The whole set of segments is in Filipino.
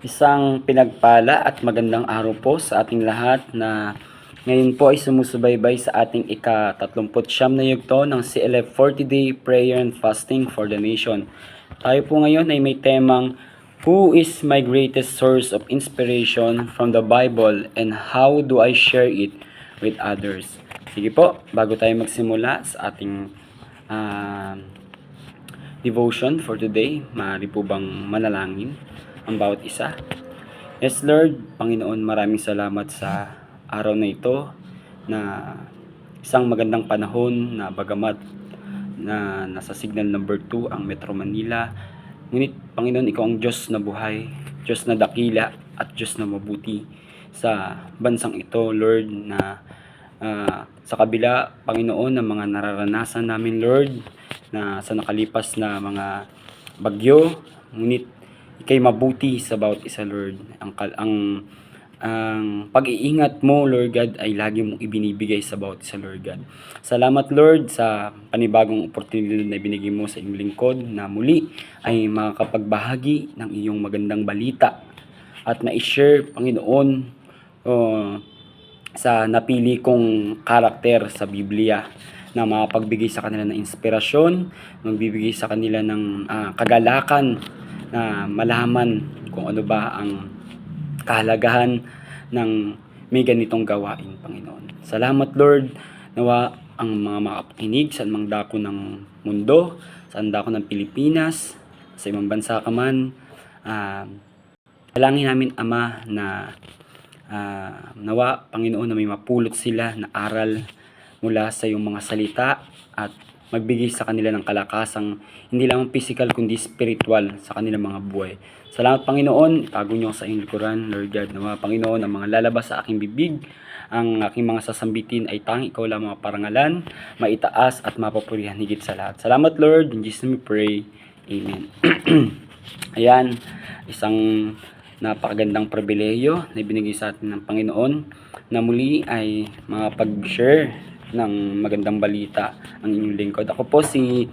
Isang pinagpala at magandang araw po sa ating lahat na ngayon po ay sumusubaybay sa ating ika-39 na yugto ng CLF 40-Day Prayer and Fasting for the Nation. Tayo po ngayon ay may temang Who is my greatest source of inspiration from the Bible and how do I share it with others? Sige po, bago tayo magsimula sa ating devotion for today, maaari po bang manalangin ang bawat isa? Yes Lord, Panginoon, maraming salamat sa araw na ito na isang magandang panahon na bagamat na nasa signal number 2 ang Metro Manila. Ngunit Panginoon, ikaw ang Diyos na buhay, Diyos na dakila at Diyos na mabuti sa bansang ito, Lord, na sa kabila, Panginoon, ng mga nararanasan namin, Lord, na sa nakalipas na mga bagyo, ngunit ikay mabuti sa bawat isa, Lord. Ang pag-iingat mo, Lord God, ay lagi mong ibinibigay sa bawat isa, Lord God. Salamat, Lord, sa panibagong oportunidad na ibinigay mo sa iyong lingkod na muli ay makakapagbahagi ng iyong magandang balita at ma-share, Panginoon, sa napili kong karakter sa Biblia na makapagbigay sa kanila ng inspirasyon, magbibigay sa kanila ng kagalakan na malaman kung ano ba ang kahalagahan ng may ganitong gawain, Panginoon. Salamat, Lord, nawa ang mga makapakinig sa anumang dako ng mundo, sa anumang dako ng Pilipinas, sa ibang bansa ka man, dalangin namin, Ama, na nawa, Panginoon, na may mapulot sila na aral mula sa iyong mga salita at magbigay sa kanila ng kalakasang hindi lang physical kundi spiritual sa kanilang mga buhay. Salamat, Panginoon, itago niyo sa iyong likuran, Lord God, na Panginoon, ang mga lalabas sa aking bibig, ang aking mga sasambitin ay tanging ikaw lang mga parangalan, maitaas at mapapurihan higit sa lahat. Salamat, Lord, in Jesus name we pray. Amen. Ayan, isang napakagandang pribilehiyo na ibinigay sa atin ng Panginoon na muli ay makapag-share ng magandang balita ang inyong lingkod. Ako po si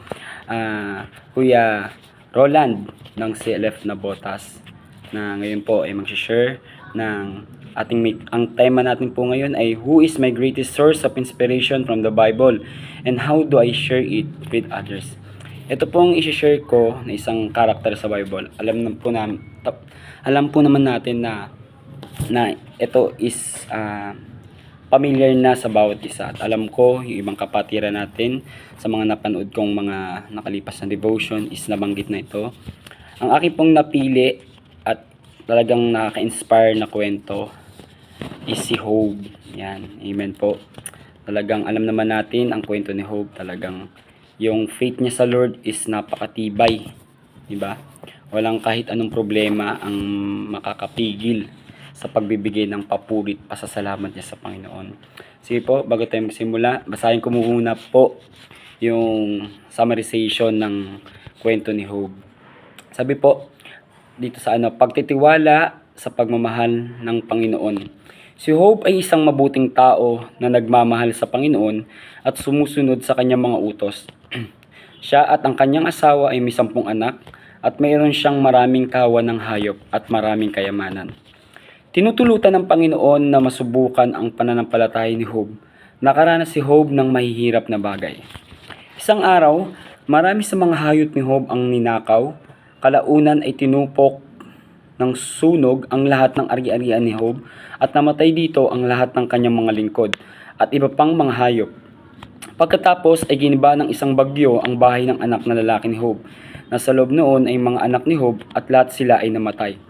Kuya Roland ng CLF na Botas na ngayon po ay mag-share ng ang tema natin po ngayon ay Who is my greatest source of inspiration from the Bible and how do I share it with others? Ito pong i-share ko na isang karakter sa Bible. Alam po naman natin na ito is familiar na sa bawat isa. At alam ko, yung ibang kapatiran natin sa mga napanood kong mga nakalipas na devotion is nabanggit na ito. Ang aking pong napili at talagang nakaka-inspire na kwento is si Job. Yan, amen po. Talagang alam naman natin ang kwento ni Job. Talagang yung faith niya sa Lord is napakatibay. Diba? Walang kahit anong problema ang makakapigil sa pagbibigay ng papurit pasasalamat niya sa Panginoon. Sige po, bago tayo magsimula, basahin ko muna po yung summarization ng kwento ni Job. Sabi po, dito sa pagtitiwala sa pagmamahal ng Panginoon. Si Job ay isang mabuting tao na nagmamahal sa Panginoon at sumusunod sa kanyang mga utos. Siya at ang kanyang asawa ay may 10 anak at mayroon siyang maraming kawan ng hayop at maraming kayamanan. Tinutulutan ng Panginoon na masubukan ang pananampalataya ni Job. Nakaranas si Job ng mahihirap na bagay. Isang araw, marami sa mga hayop ni Job ang ninakaw. Kalaunan ay tinupok ng sunog ang lahat ng ari-arian ni Job at namatay dito ang lahat ng kanyang mga lingkod at iba pang mga hayop. Pagkatapos ay giniba ng isang bagyo ang bahay ng anak na lalaki ni Job. Nasa loob noon ay mga anak ni Job at lahat sila ay namatay.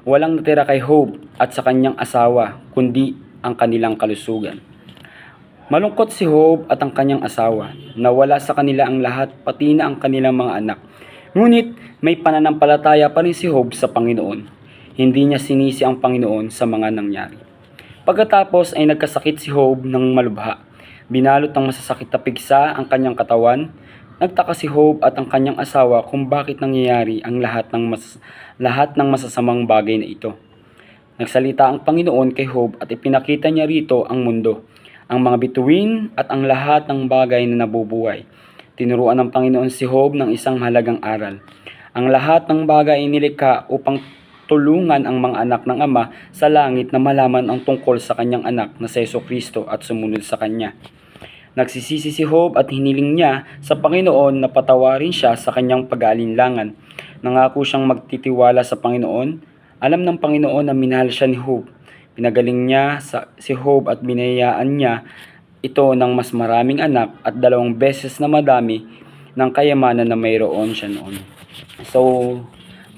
Walang natira kay Job at sa kanyang asawa, kundi ang kanilang kalusugan. Malungkot si Job at ang kanyang asawa. Nawala sa kanila ang lahat, pati na ang kanilang mga anak. Ngunit may pananampalataya pa rin si Job sa Panginoon. Hindi niya sinisi ang Panginoon sa mga nangyari. Pagkatapos ay nagkasakit si Job ng malubha. Binalot ng masasakit na pigsa ang kanyang katawan. Nagtaka si Job at ang kanyang asawa kung bakit nangyayari ang lahat ng masasamang bagay na ito. Nagsalita ang Panginoon kay Job at ipinakita niya rito ang mundo, ang mga bituin at ang lahat ng bagay na nabubuhay. Tinuruan ng Panginoon si Job ng isang mahalagang aral. Ang lahat ng bagay ay nilikha upang tulungan ang mga anak ng Ama sa langit na malaman ang tungkol sa kanyang anak na si Jesucristo at sumunod sa kanya. Nagsisisi si Job at hiniling niya sa Panginoon na patawarin siya sa kanyang pag-aalinlangan. Nangako siyang magtitiwala sa Panginoon. Alam ng Panginoon na minahal siya ni Job. Pinagaling niya si Job at binayaan niya ito ng mas maraming anak at 2 beses na madami ng kayamanan na mayroon siya noon. So,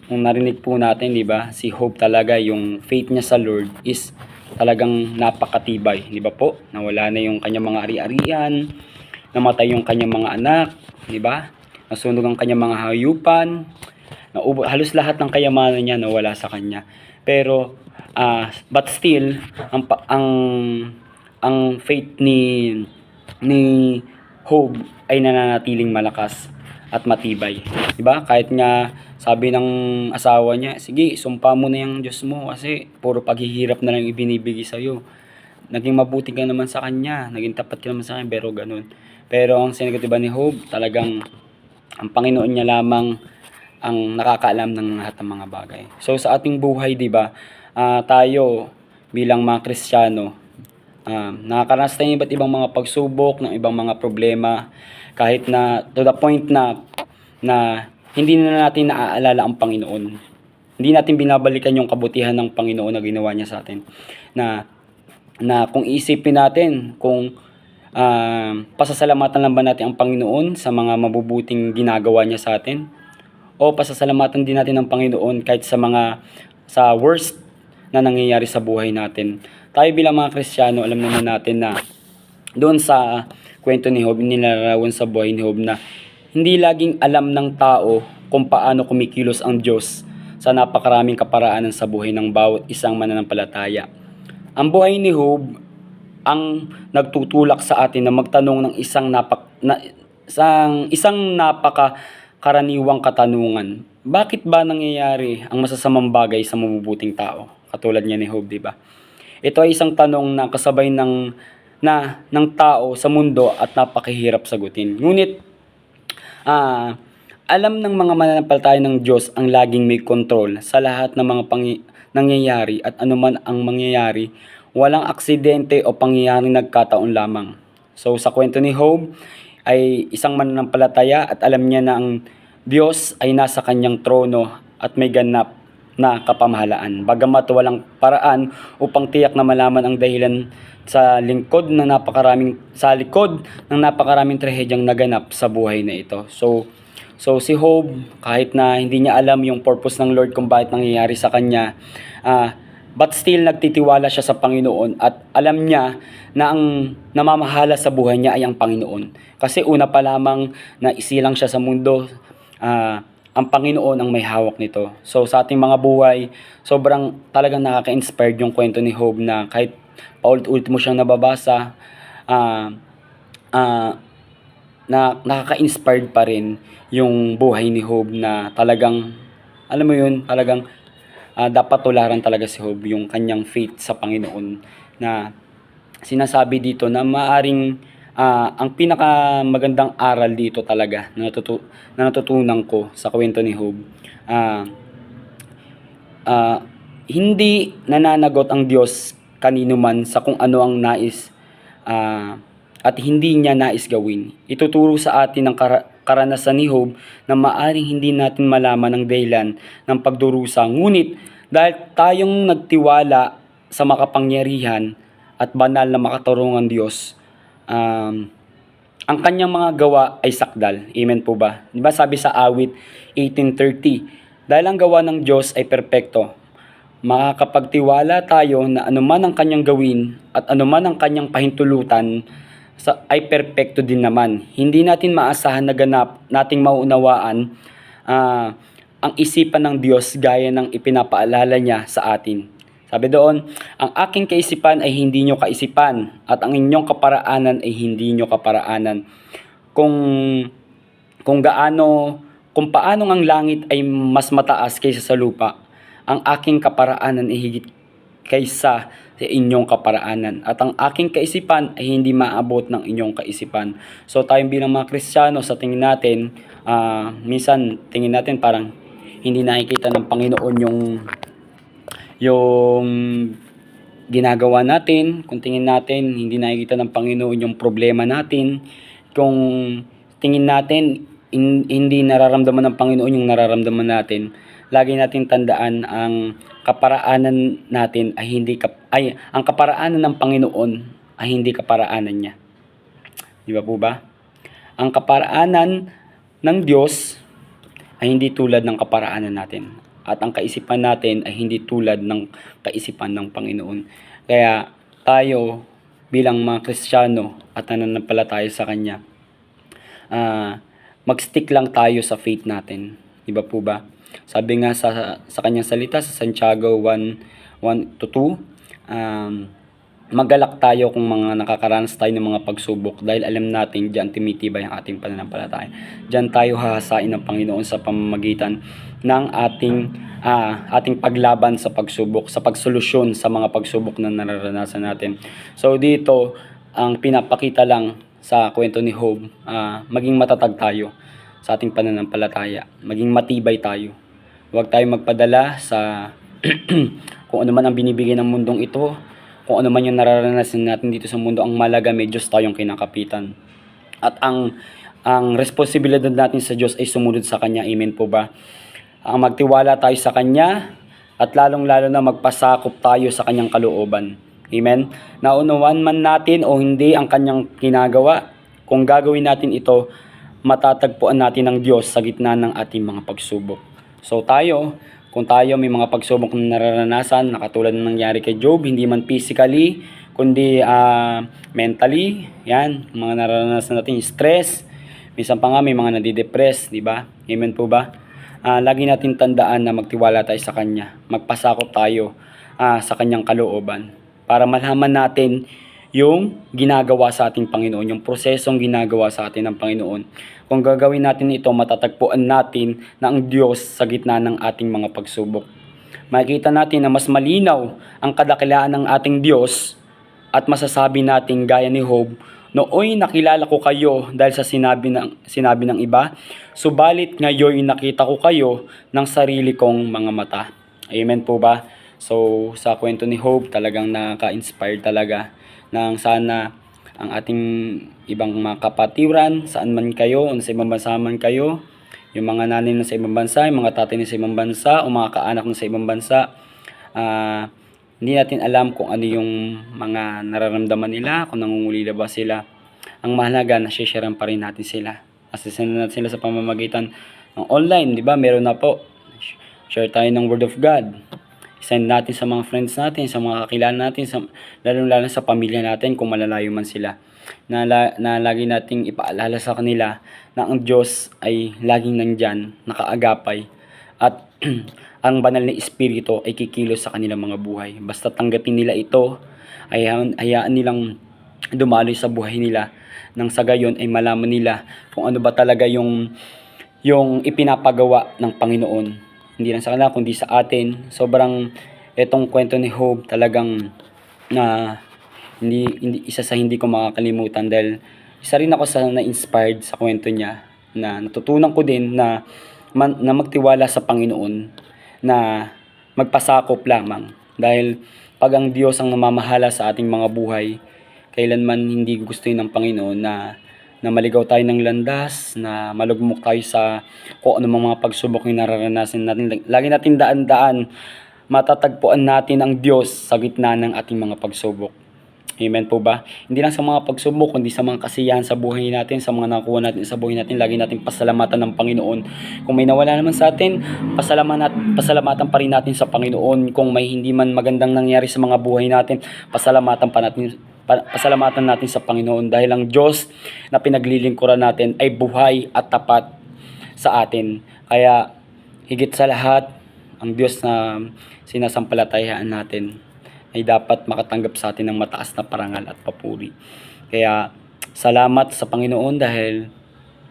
kung narinig po natin, di ba, si Job talaga, yung faith niya sa Lord is talagang napakatibay, di ba po? Nawala na yung kanyang mga ari-arian, namatay yung kanyang mga anak, di ba? Nasunog ang kanyang mga hayupan, halos lahat ng kayamanan niya nawala sa kanya. Pero but still ang faith ni Job ay nananatiling malakas at matibay. 'Di ba? Kahit nga sabi ng asawa niya, sige, sumpa mo na yung Diyos mo kasi puro paghihirap na lang ibinibigay sa iyo. Naging mabuti ka naman sa kanya, naging tapat ka naman sa kanya, pero ganun. Pero ang sinagot ni Job, talagang ang Panginoon niya lamang ang nakakaalam ng lahat ng mga bagay. So sa ating buhay, 'di ba? Tayo bilang mga Kristiyano, nakakaranas tayo ng iba't ibang mga pagsubok, ng ibang mga problema, kahit na to the point na hindi na natin naaalala ang Panginoon. Hindi natin binabalikan yung kabutihan ng Panginoon na ginawa niya sa atin. Na kung iisipin natin kung pasasalamatan lang ba natin ang Panginoon sa mga mabubuting ginagawa niya sa atin, o pasasalamatan din natin ang Panginoon kahit sa worst na nangyayari sa buhay natin. Tayo bilang mga Kristiyano, alam naman natin na doon sa kwento ni Job, nilarawan sa buhay ni Job na hindi laging alam ng tao kung paano kumikilos ang Diyos sa napakaraming kaparaanan sa buhay ng bawat isang mananampalataya. Ang buhay ni Job ang nagtutulak sa atin na magtanong ng isang napakakaraniwang katanungan. Bakit ba nangyayari ang masasamang bagay sa mabubuting tao? Katulad niya ni Job, di ba? Ito ay isang tanong na kasabay ng tao sa mundo at napakahirap sagutin. Ngunit alam ng mga mananampalataya ng Diyos ang laging may kontrol sa lahat ng mga nangyayari, at anuman ang mangyayari, walang aksidente o pangyayaring nagkataon lamang. So sa kwento ni Job ay isang mananampalataya at alam niya na ang Diyos ay nasa kanyang trono at may ganap na kapamahalaan. Bagamat walang paraan upang tiyak na malaman ang dahilan sa likod ng napakaraming trahedyang naganap sa buhay na ito. So si Job, kahit na hindi niya alam yung purpose ng Lord kung bakit nangyayari sa kanya, but still nagtitiwala siya sa Panginoon at alam niya na ang namamahala sa buhay niya ay ang Panginoon. Kasi una pa lamang na isilang siya sa mundo, ang Panginoon ang may hawak nito. So sa ating mga buhay, sobrang talagang nakaka-inspired yung kwento ni Job na kahit paulit-ulit mo siyang nababasa, na nakaka-inspired pa rin yung buhay ni Job na talagang, alam mo yun, talagang dapat tularan talaga si Job yung kanyang faith sa Panginoon, na sinasabi dito na maaring ang pinakamagandang aral dito talaga na natutunan ko sa kwento ni Job, hindi nananagot ang Diyos kanino man sa kung ano ang nais at hindi niya nais gawin. Ituturo sa atin ang karanasan ni Job na maaring hindi natin malaman ang dahilan ng pagdurusa. Ngunit dahil tayong nagtiwala sa makapangyarihan at banal na makatarungang Diyos, ang kanyang mga gawa ay sakdal. Amen po ba? Diba sabi sa awit 18:30, dahil ang gawa ng Diyos ay perpekto, makakapagtiwala tayo na anuman ang kanyang gawin at anuman ang kanyang pahintulutan ay perpekto din naman. Hindi natin maasahan na ganap nating mauunawaan ang isipan ng Diyos gaya ng ipinapaalala niya sa atin. Sabi doon, ang aking kaisipan ay hindi nyo kaisipan at ang inyong kaparaanan ay hindi nyo kaparaanan. Kung paano ang langit ay mas mataas kaysa sa lupa, ang aking kaparaanan ay higit kaysa sa inyong kaparaanan. At ang aking kaisipan ay hindi maabot ng inyong kaisipan. So tayong bilang mga Kristiyano, sa tingin natin, minsan tingin natin parang hindi nakikita ng Panginoon yung ginagawa natin, kung tingin natin hindi nakikita ng Panginoon yung problema natin, kung tingin natin hindi nararamdaman ng Panginoon yung nararamdaman natin, lagi nating tandaan ang kaparaanan natin ay ang kaparaanan ng Panginoon ay hindi kaparaanan niya. Di ba po ba? Ang kaparaanan ng Diyos ay hindi tulad ng kaparaanan natin. At ang kaisipan natin ay hindi tulad ng kaisipan ng Panginoon. Kaya tayo bilang mga Kristiyano at nananampalataya sa Kanya, mag-stick lang tayo sa faith natin. Di ba po ba? Sabi nga sa kanyang salita sa Santiago 1:1-2, magalak tayo kung mga nakakaranas tayo ng mga pagsubok dahil alam natin diyan tumitibay ang ating pananampalataya. Diyan tayo hahasain ng Panginoon sa pamamagitan ng ating paglaban sa pagsubok, sa pagsolusyon sa mga pagsubok na nararanasan natin. So dito, ang pinapakita lang sa kwento ni Job, maging matatag tayo sa ating pananampalataya, maging matibay tayo. Huwag tayo magpadala sa kung ano man ang binibigay ng mundong ito, kung ano man yung nararanasan natin dito sa mundo. Ang malaga, may Diyos tayong kinakapitan. At ang responsibilidad natin sa Diyos ay sumunod sa Kanya. Amen po ba? Ang magtiwala tayo sa Kanya at lalong-lalo na magpasakop tayo sa Kanyang kalooban. Amen? Naunawan man natin o hindi ang Kanyang ginagawa, kung gagawin natin ito, matatagpuan natin ang Diyos sa gitna ng ating mga pagsubok. So kung tayo may mga pagsubok na nararanasan, na katulad ng nangyari kay Job, hindi man physically, kundi mentally, yan, mga nararanasan natin, stress, minsan pa nga may mga nadidepress, di ba? Amen po ba? Lagi natin tandaan na magtiwala tayo sa Kanya, magpasakop tayo sa Kanyang kalooban, para malaman natin yung ginagawa sa ating Panginoon, yung prosesong ginagawa sa atin ng Panginoon. Kung gagawin natin ito, matatagpuan natin na ang Diyos sa gitna ng ating mga pagsubok. Makikita natin na mas malinaw ang kadakilaan ng ating Diyos at masasabi natin gaya ni Job, nooy nakilala ko kayo dahil sa sinabi ng iba, subalit ngayon nakita ko kayo ng sarili kong mga mata. Amen po ba? So sa kwento ni Job, talagang nakaka-inspire talaga nang sana ang ating ibang mga kapatiran, saan man kayo, o sa ibang bansa man kayo, yung mga nanay na sa ibang bansa, yung mga tatay na sa ibang bansa, o mga kaanak na sa ibang bansa, hindi natin alam kung ano yung mga nararamdaman nila, kung nangungulila ba sila. Ang mahalaga, nasisharean pa rin natin sila. Asisend natin sila sa pamamagitan ng online, di ba? Meron na po. Share tayo ng Word of God. Send natin sa mga friends natin, sa mga kakilala natin, lalo sa pamilya natin kung malalayo man sila. Na lagi nating ipaalala sa kanila na ang Diyos ay laging nandyan, nakaagapay. At ang banal na Espiritu ay kikilos sa kanilang mga buhay. Basta tanggapin nila ito, hayaan nilang dumaloy sa buhay nila. Nang sa gayon ay malaman nila kung ano ba talaga yung ipinapagawa ng Panginoon. Hindi lang sa kanila, kundi sa atin. Sobrang etong kwento ni Job talagang hindi isa sa hindi ko makakalimutan, dahil isa rin ako sa na-inspired sa kwento niya, na natutunan ko din na magtiwala sa Panginoon, na magpasakop lamang. Dahil pag ang Diyos ang namamahala sa ating mga buhay, kailanman hindi gustuhin ng Panginoon na maligaw tayo ng landas, na malugmok tayo sa kung ano mga pagsubok yung nararanasan natin. Lagi natin daan-daan, matatagpuan natin ang Diyos sa gitna ng ating mga pagsubok. Amen po ba? Hindi lang sa mga pagsubok, kundi sa mga kasiyahan sa buhay natin, sa mga nakuha natin sa buhay natin, lagi natin pasalamatan ng Panginoon. Kung may nawala naman sa atin, pasalamatan pa rin natin sa Panginoon. Kung may hindi man magandang nangyari sa mga buhay natin, pasalamatan natin sa Panginoon, dahil ang Diyos na pinaglilingkuran natin ay buhay at tapat sa atin. Kaya higit sa lahat, ang Diyos na sinasampalatayaan natin ay dapat makatanggap sa atin ng mataas na parangal at papuri. Kaya salamat sa Panginoon dahil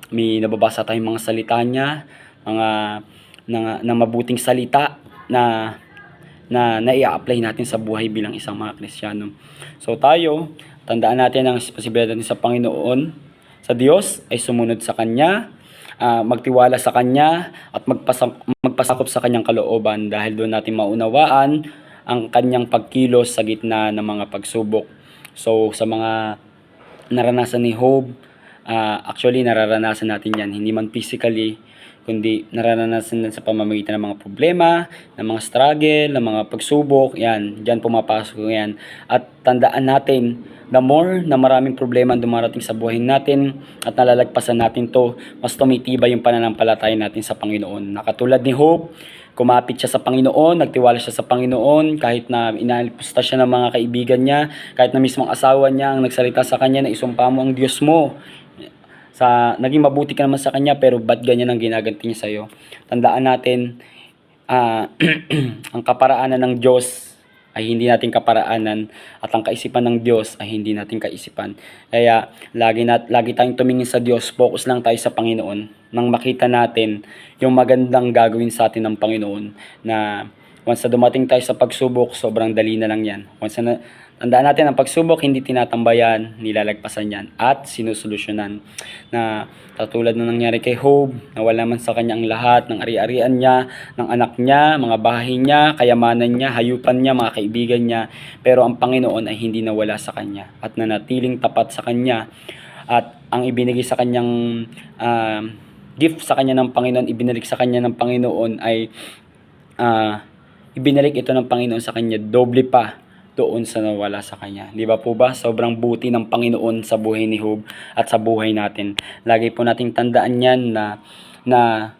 may nababasa tayong mga salita niya, mga mabuting salita na i-apply natin sa buhay bilang isang mga Kristiyano. So tayo, tandaan natin ang responsibilidad natin sa Panginoon, sa Diyos, ay sumunod sa Kanya, magtiwala sa Kanya, at magpasakop sa Kanyang kalooban, dahil doon natin maunawaan ang kanyang pagkilos sa gitna ng mga pagsubok. So sa mga naranasan ni Job, actually nararanasan natin yan, hindi man physically, kundi nararanasan din sa pamamagitan ng mga problema, ng mga struggle, ng mga pagsubok, yan, dyan pumapasok yan. At tandaan natin, the more na maraming problema ang dumarating sa buhay natin at nalalagpasan natin to, mas tumitibay yung pananampalataya natin sa Panginoon. Nakatulad ni Job, kumapit siya sa Panginoon, nagtiwala siya sa Panginoon, kahit na inalipusta siya ng mga kaibigan niya, kahit na mismong asawa niya ang nagsalita sa kanya na isumpa mo ang Diyos mo. Naging mabuti ka naman sa kanya, pero ba't ganyan ang ginaganti niya sa'yo? Tandaan natin, ang kaparaanan ng Diyos ay hindi nating kaparaanan, at ang kaisipan ng Diyos ay hindi nating kaisipan. Kaya lagi tayong tumingin sa Diyos, focus lang tayo sa Panginoon nang makita natin yung magandang gagawin sa atin ng Panginoon, na once na dumating tayo sa pagsubok, sobrang dali na lang yan. Tandaan natin, ang pagsubok hindi tinatambayan, nilalagpasan yan at sinusolusyonan. Na katulad na nangyari kay Job, nawala man sa kanya ang lahat ng ari-arian niya, ng anak niya, mga bahay niya, kayamanan niya, hayupan niya, mga kaibigan niya. Pero ang Panginoon ay hindi nawala sa kanya at nanatiling tapat sa kanya. At ang ibinigay sa kanyang gift sa kanya ng Panginoon, ibinalik sa kanya ng Panginoon ay ibinalik ito ng Panginoon sa kanya doble pa doon sa nawala sa kanya. Di ba po ba? Sobrang buti ng Panginoon sa buhay ni Job at sa buhay natin. Lagi po nating tandaan yan na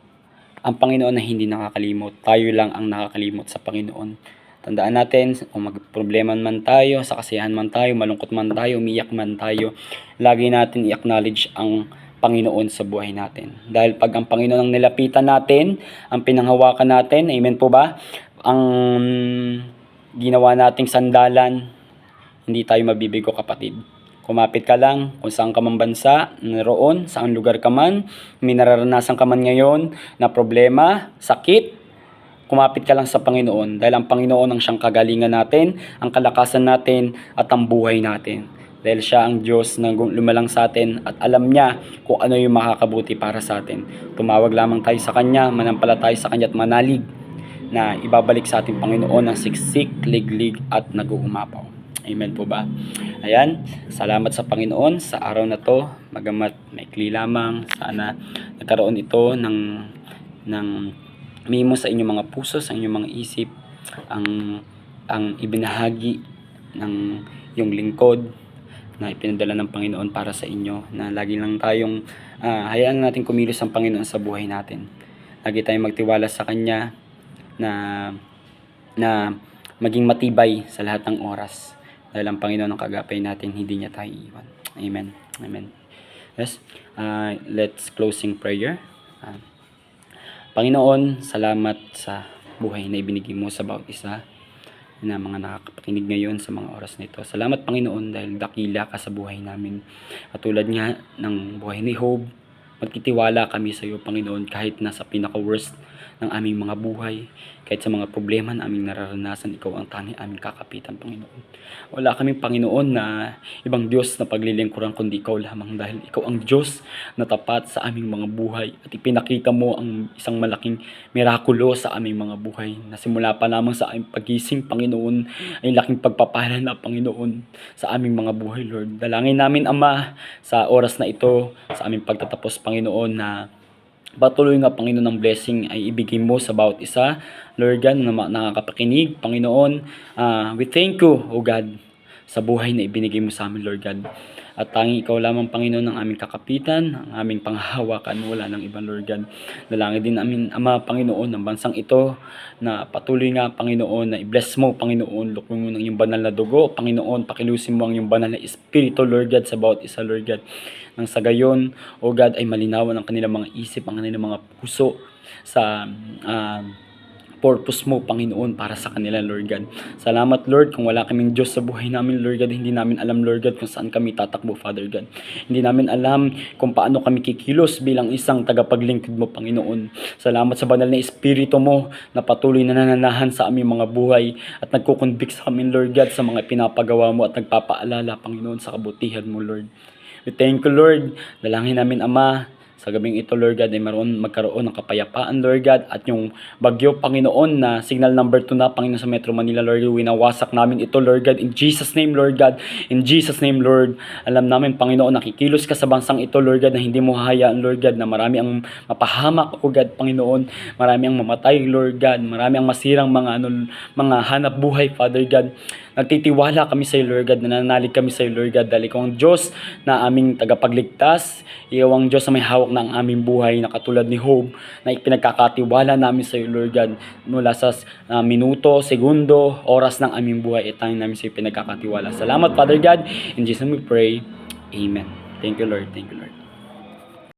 ang Panginoon na hindi nakakalimot. Tayo lang ang nakakalimot sa Panginoon. Tandaan natin, kung magproblema man tayo, sa kasiyahan man tayo, malungkot man tayo, umiyak man tayo, lagi natin i-acknowledge ang Panginoon sa buhay natin. Dahil pag ang Panginoon ang nilapitan natin, ang pinanghawakan natin, amen po ba? Ang ginawa nating sandalan, hindi tayo mabibigo, kapatid. Kumapit ka lang kung saan ka man bansa, naroon, saan lugar ka man, may nararanasan ka man ngayon na problema, sakit, kumapit ka lang sa Panginoon, dahil ang Panginoon ang siyang kagalingan natin, ang kalakasan natin, at ang buhay natin. Dahil siya ang Diyos na lumalang sa atin at alam niya kung ano yung makakabuti para sa atin. Tumawag lamang tayo sa Kanya, manampalataya sa Kanya at manalig na ibabalik sa ating Panginoon ang siksik, liglig at nag-uumapaw. Amen po ba? Ayan, salamat sa Panginoon sa araw na to, magamat maikli lamang, sana nagkaroon ito ng mimo sa inyong mga puso, sa inyong mga isip, ang ibinahagi ng yung lingkod na ipinadala ng Panginoon para sa inyo, na lagi lang tayong hayaan natin kumilos ang Panginoon sa buhay natin. Lagi tayong magtiwala sa Kanya na maging matibay sa lahat ng oras, dahil ang Panginoon ang kagapay natin, hindi niya tayo iiwan. Amen. Amen. Yes. Let's closing prayer. Panginoon, salamat sa buhay na ibinigay mo sa bawat isa na mga nakakapakinig ngayon sa mga oras na ito. Salamat, Panginoon, dahil dakila ka sa buhay namin. At tulad nga ng buhay ni Job, magtitiwala kami sa iyo, Panginoon, kahit nasa pinaka-worst ng aming mga buhay, kahit sa mga problema na aming nararanasan, ikaw ang tanging aming kakapitan, Panginoon. Wala kaming, Panginoon, na ibang Diyos na paglilingkuran kundi ikaw lamang, dahil ikaw ang Diyos na tapat sa aming mga buhay at ipinakita mo ang isang malaking mirakulo sa aming mga buhay, na simula pa lamang sa aming pagising, Panginoon, ay laking pagpapala na, Panginoon, sa aming mga buhay, Lord. Dalangin namin, Ama, sa oras na ito, sa aming pagtatapos, Panginoon, na patuloy nga, Panginoon, ng blessing ay ibigay mo sa bawat isa, Lord God, na nakakapakinig, Panginoon. We thank you, O God, sa buhay na ibinigay mo sa amin, Lord God. At tanging ikaw lamang, Panginoon, ang aming kakapitan, ang aming panghahawakan, wala ng ibang, Lord God. Dalangin din namin, Ama, Panginoon, ng bansang ito, na patuloy nga, Panginoon, na i-bless mo, Panginoon, lukuin mo ng iyong banal na dugo, Panginoon, pakilusin mo ang iyong banal na espiritu, Lord God, sa bawat isa, Lord God. Nang sa gayon, O God, ay malinawan ang kanilang mga isip, ang kanilang mga puso sa purpose mo, Panginoon, para sa kanila, Lord God. Salamat, Lord, kung wala kaming Diyos sa buhay namin, Lord God, hindi namin alam, Lord God, kung saan kami tatakbo, Father God. Hindi namin alam kung paano kami kikilos bilang isang tagapaglingkod mo, Panginoon. Salamat sa banal na espiritu mo na patuloy na nananahan sa aming mga buhay at nagkukonvict sa amin, Lord God, sa mga pinapagawa mo at nagpapaalala, Panginoon, sa kabutihan mo, Lord. We thank you, Lord. Dalangin namin, Ama, Sa gabing ito, Lord God, ay magkaroon ng kapayapaan, Lord God, at yung bagyo, Panginoon, na signal number 2 na, Panginoon, sa Metro Manila, Lord, winawasak namin ito, Lord God, in Jesus name, Lord God, in Jesus name, Lord. Alam namin, Panginoon, nakikilos ka sa bansang ito, Lord God, na hindi mo hahayaan, Lord God, na marami ang mapahamak, O God, Panginoon, marami ang mamatay, Lord God, marami ang masirang mga hanap buhay, Father God. Nagtitiwala kami sa iyo, Lord God, nananalig kami sa iyo, Lord God, dahil ikaw ang Diyos na aming tagapagligtas, ikaw ang Diyos na may hawak ng aming buhay, na katulad ni Job, na ipinagkakatiwala namin sa iyo, Lord God, mula sa minuto, segundo, oras ng aming buhay, itangin namin sa iyo pinagkakatiwala. Salamat, Father God. In Jesus name we pray. Amen. Thank you, Lord. Thank you, Lord.